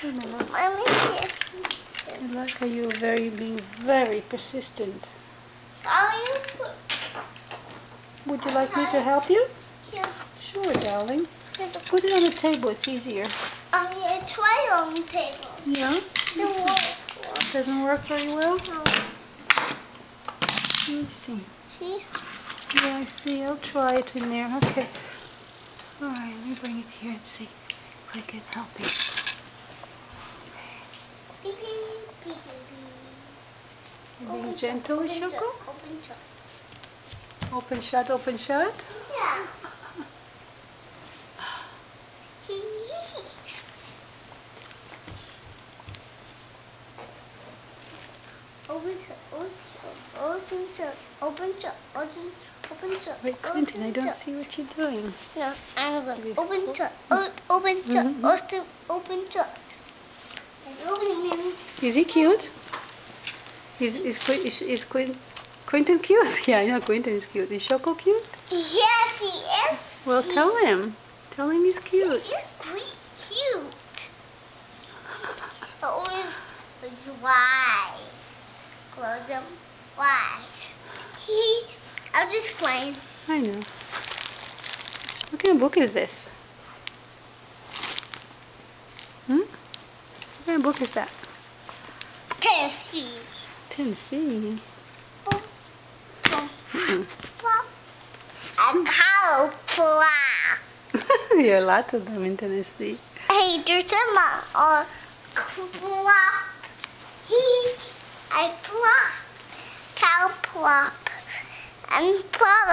Let me see. I like how you're being very persistent. Would you like me to help you? Yeah. Sure, darling. Put it on the table, it's easier. Yeah, try it on the table. Yeah? It Doesn't work very well? no. Let me see. See? Yeah, I see. I'll try it in there. Okay. Alright, let me bring it here and see if I can help you. Beep, beep, beep, beep. You're being gentle with Choco? Open shut. Open, shut, open, shut. Yeah. Open shut, open shut, open shut, open shut. Wait, Quentin, I don't see what you're doing. No, I'm going Please. open shut, open shut, open shut. And open him. Is he cute? Is Quentin cute? Yeah, I know Quentin is cute. Is Choco cute? Yes, he is. Well, tell him. Tell him he's cute. He's pretty cute. But why? Close them. Why? I'll just explain. I know. What kind of book is this? What kind of book is that? Tennessee. Tennessee. And how fly. There are lots of them in Tennessee. Hey, there's some on plop. I plop. Cow plop. And plop